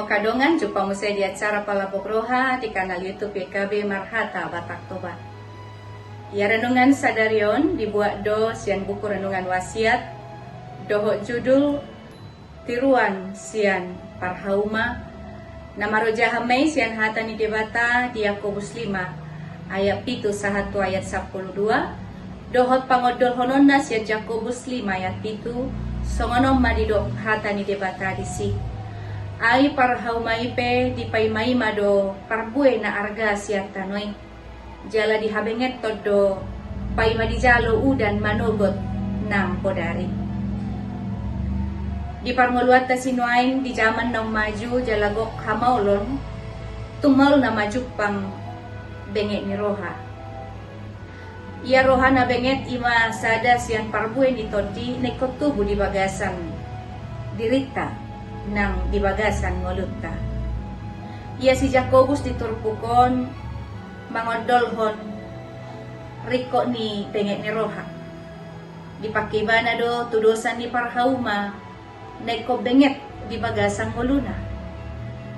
Mo kadongan jumpa mo saya di acara Palabok Roha di kanal YouTube YKB Marhata Batak Toba. Ya renungan sadarion dibuat do sian buku renungan wasiat doho judul tiruan sian parhauma namaro jahamai sian hatani debata di Yakobus 5 ayat 1 sahatu ayat 12 dohot pangodol hononna sian Yakobus 5 ayat 1 songonom madido hatani debata disi ay parhaumai pe di paimai mado parbue na arga siat tanoi jala dihabenget todo paima di jalo udan manogot nang podari di parngoluat ta sinuain di zaman nang maju jalagok hamaulon tumal na maju pang benget ni roha ia roha na benget ima sada sian parbue ni todi nekot tubuh di bagasan dirita nang di bagasan ngolutta ia si Jakobus diturpukon mangodolhon riko ni benget ni roha dipakibana do tudosan ni parhauma neko benget di bagasan ngoluna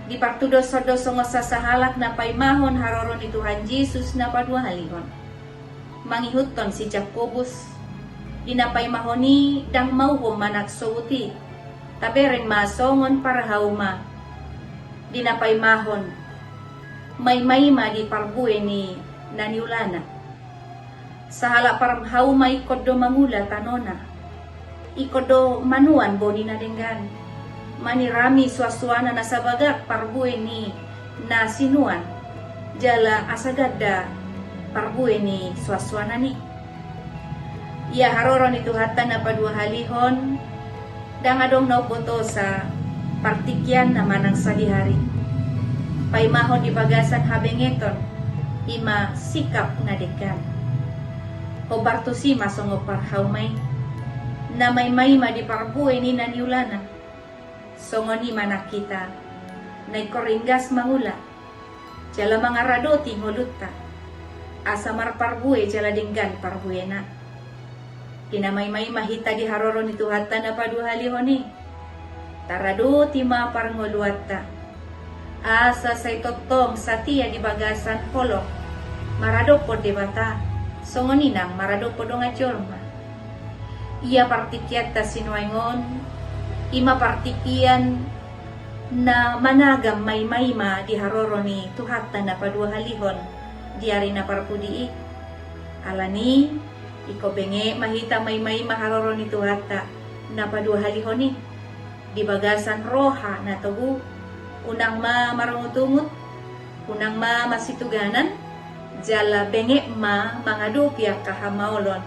di partudos-tudos sasahalak na paimahon haroron ni Tuhan Yesus na padua halihon mangihuton si Jakobus dinapaimahoni dang mauhom manak sowuti taberen masongon parhauma dinapaimahon may-mayma di parbue ni naniulana sahala parhauma ikodo mangula tanona ikodo manuan boni na denggan manirami suasana na sabagak parbue ni na sinuan jala asagada parbue ni suasana ni ia haroron itu hata na padua halihon dang adong naupoto sa partikian na manang sadihari paimahon di bagasan habengeton ima sikap na dekan obartusi masongo parhaumay na may-mayma di parbue ni naniulana songoni manakita na ikoringgas mangula jala mga radoti ngolutta asamar parbue jala dinggan parbue na kinamay-may mahita di haroron itu hata na paduhali honi tarado tima parngoluata asa sa itotong satia di bagasan polok marado po debata songoninang marado po dong ajorma ia partikiat ta sinuangon ima partikian na managam may-mayma di haroron ni tuhata na paduhalihon diari na parpudi alani iko benge mahita may maharoron itu hata na padua halihoni di bagasan roha na tugu unang marangutungut unang masituganan jala benge mangadupya kahamaolon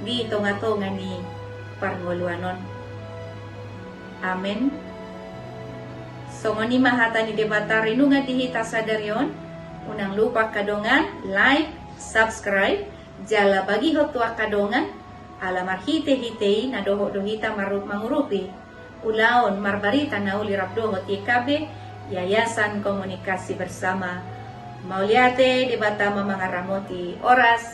di tonga-tonga ni parngoluanon amen songoni mahata ni debata renungan dihita sadarion unang lupa kadongan like subscribe jala bagi hotua kadongan alamar hite-hitei na dohita mangurupi ulaon marbarita na uli rabdoho TKB Yayasan Komunikasi Bersama Mauliate debata mga ramoti oras